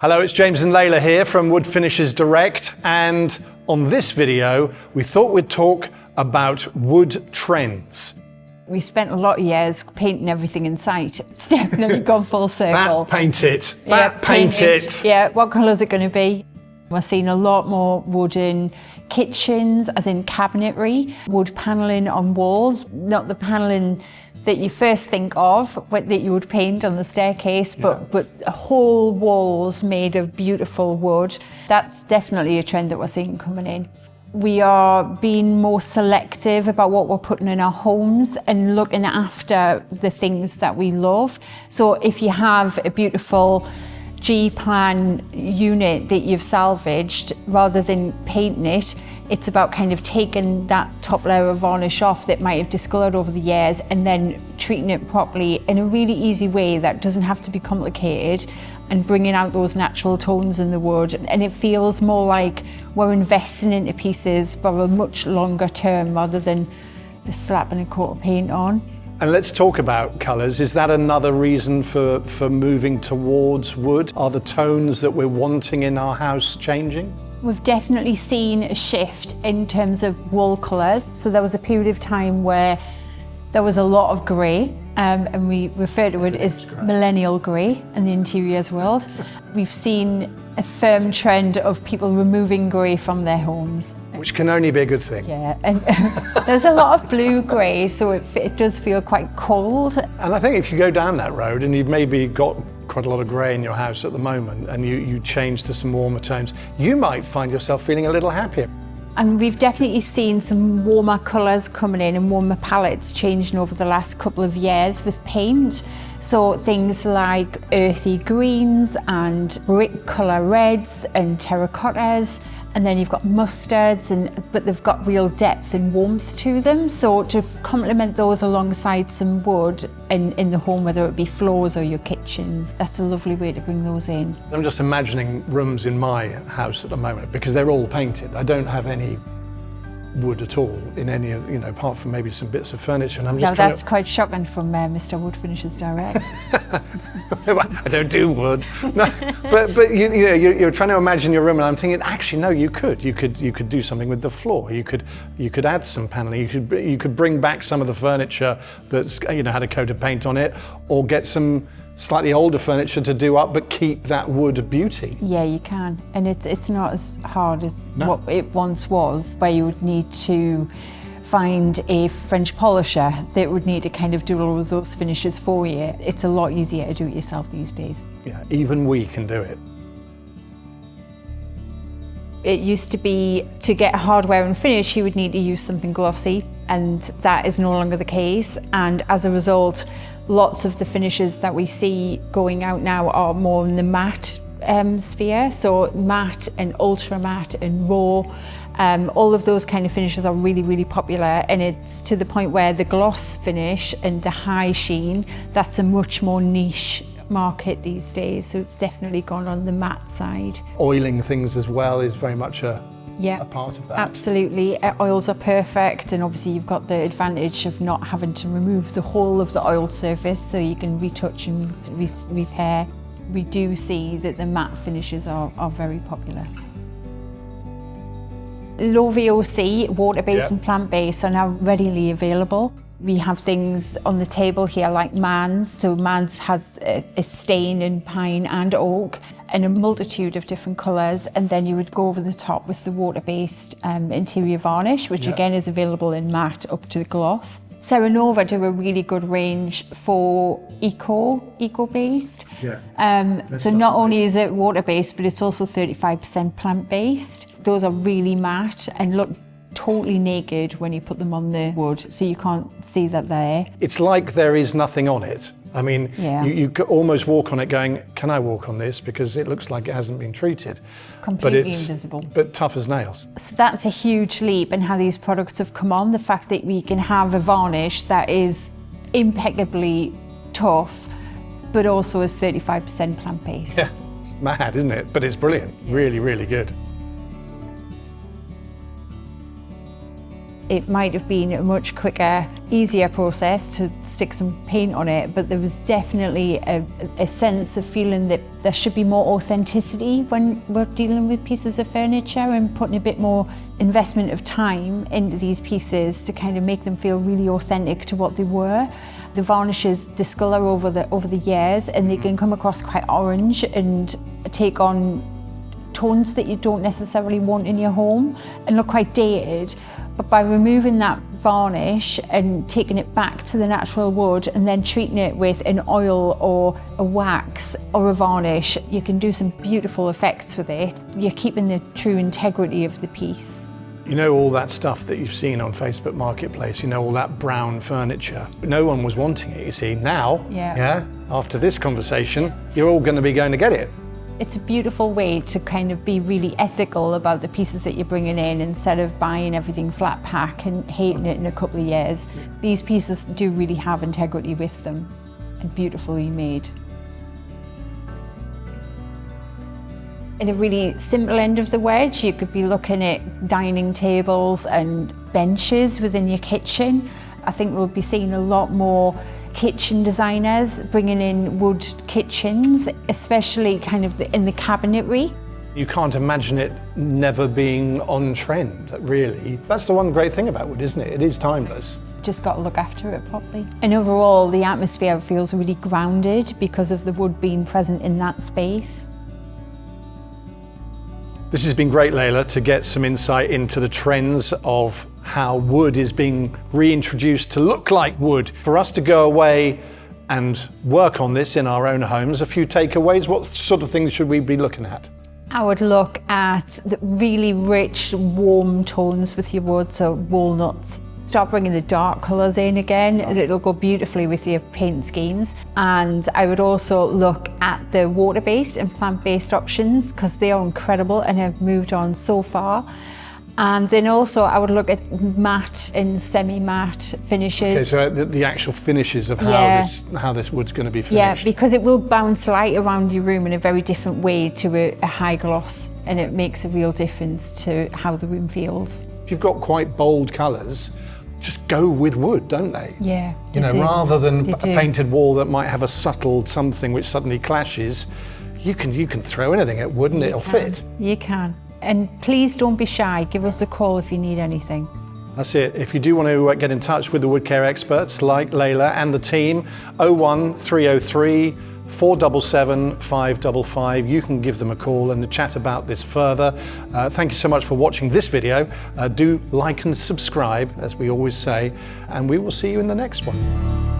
Hello, it's James and Layla here from Wood Finishes Direct, and on this video we thought we'd talk about wood trends. We spent a lot of years painting everything in sight. It's definitely gone full circle. Paint it. Paint it. Yeah, what colours are going to be? We're seeing a lot more wooden kitchens, as in cabinetry, wood panelling on walls, not the panelling that you first think of, that you would paint on the staircase, but whole walls made of beautiful wood. That's definitely a trend that we're seeing coming in. We are being more selective about what we're putting in our homes and looking after the things that we love. So if you have a beautiful G-plan unit that you've salvaged, rather than painting it, it's about kind of taking that top layer of varnish off that might have discolored over the years and then treating it properly in a really easy way that doesn't have to be complicated, and bringing out those natural tones in the wood. And it feels more like we're investing into pieces for a much longer term rather than just slapping a coat of paint on. And let's talk about colours. Is that another reason for moving towards wood? Are the tones that we're wanting in our house changing? We've definitely seen a shift in terms of wall colours. So there was a period of time where there was a lot of grey, and we refer to it as millennial grey in the interiors world. We've seen a firm trend of people removing grey from their homes. Which can only be a good thing. Yeah, and there's a lot of blue grey, so it does feel quite cold. And I think if you go down that road and you've maybe got quite a lot of grey in your house at the moment and you change to some warmer tones, you might find yourself feeling a little happier. And we've definitely seen some warmer colours coming in and warmer palettes changing over the last couple of years with paint. So things like earthy greens and brick colour reds and terracottas, and then you've got mustards, but they've got real depth and warmth to them. So to complement those alongside some wood in the home, whether it be floors or your kitchens, that's a lovely way to bring those in. I'm just imagining rooms in my house at the moment because they're all painted. I don't have any wood at all in any of, apart from maybe some bits of furniture. And I'm just that's quite shocking from Mr. Wood Finishes Direct. I don't do wood. No, but you're trying to imagine your room, and I'm thinking, actually, no, you could do something with the floor. You could add some paneling. You could bring back some of the furniture that's had a coat of paint on it, or get some slightly older furniture to do up, but keep that wood beauty. Yeah, you can, and it's not as hard as what it once was, where you would need to find a French polisher that would need to kind of do all of those finishes for you. It's a lot easier to do it yourself these days. Yeah, even we can do it. It used to be, to get hardware and finish, you would need to use something glossy, and that is no longer the case. And as a result, lots of the finishes that we see going out now are more in the matte sphere. So matte and ultra matte and raw, all of those kind of finishes are really, really popular. And it's to the point where the gloss finish and the high sheen, that's a much more niche market these days. So it's definitely gone on the matte side. Oiling things as well is very much a part of that. Absolutely. Oils are perfect, and obviously you've got the advantage of not having to remove the whole of the oiled surface, so you can retouch and repair. We do see that the matte finishes are very popular. Low-VOC, water-based and plant-based, are now readily available. We have things on the table here like Manns. So Manns has a stain in pine and oak and a multitude of different colours, and then you would go over the top with the water-based interior varnish, which again is available in matte up to the gloss. Ciranova do a really good range for eco-based. So not only is it water-based, but it's also 35% plant-based. Those are really matte and look totally naked when you put them on the wood, so you can't see that there. It's like there is nothing on it. I mean, you could almost walk on it going, can I walk on this? Because it looks like it hasn't been treated. Completely invisible. But tough as nails. So that's a huge leap in how these products have come on. The fact that we can have a varnish that is impeccably tough, but also is 35% plant-based. Yeah, it's mad, isn't it? But it's brilliant. Really, really good. It might have been a much quicker, easier process to stick some paint on it, but there was definitely a sense of feeling that there should be more authenticity when we're dealing with pieces of furniture, and putting a bit more investment of time into these pieces to kind of make them feel really authentic to what they were. The varnishes discolor over the years, and they can come across quite orange and take on tones that you don't necessarily want in your home and look quite dated. But by removing that varnish and taking it back to the natural wood and then treating it with an oil or a wax or a varnish, you can do some beautiful effects with it. You're keeping the true integrity of the piece. You know, all that stuff that you've seen on Facebook Marketplace, you know, all that brown furniture. No one was wanting it, you see. Now, after this conversation, you're all going to be going to get it. It's a beautiful way to kind of be really ethical about the pieces that you're bringing in, instead of buying everything flat pack and hating it in a couple of years. These pieces do really have integrity with them and beautifully made. At a really simple end of the wedge, you could be looking at dining tables and benches within your kitchen. I think we'll be seeing a lot more kitchen designers bringing in wood kitchens, especially kind of in the cabinetry. You can't imagine it never being on trend, really. That's the one great thing about wood, isn't it? It is timeless. Just got to look after it properly. And overall, the atmosphere feels really grounded because of the wood being present in that space. This has been great, Layla, to get some insight into the trends of how wood is being reintroduced to look like wood. For us to go away and work on this in our own homes, a few takeaways. What sort of things should we be looking at? I would look at the really rich, warm tones with your wood, so walnuts. Start bringing the dark colours in again. It'll go beautifully with your paint schemes. And I would also look at the water-based and plant-based options, because they are incredible and have moved on so far. And then also I would look at matte and semi-matte finishes. Okay, so the actual finishes of how this wood's going to be finished. Yeah, because it will bounce light around your room in a very different way to a high gloss, and it makes a real difference to how the room feels. If you've got quite bold colours, just go with wood, don't they? Yeah. You know, rather than a painted wall that might have a subtle something which suddenly clashes, you can throw anything at wood and it'll fit. You can. And please don't be shy. Give us a call if you need anything. That's it. If you do want to get in touch with the wood care experts like Layla and the team, 01303 477 555. You can give them a call and chat about this further. Thank you so much for watching this video. Do like and subscribe, as we always say, and we will see you in the next one.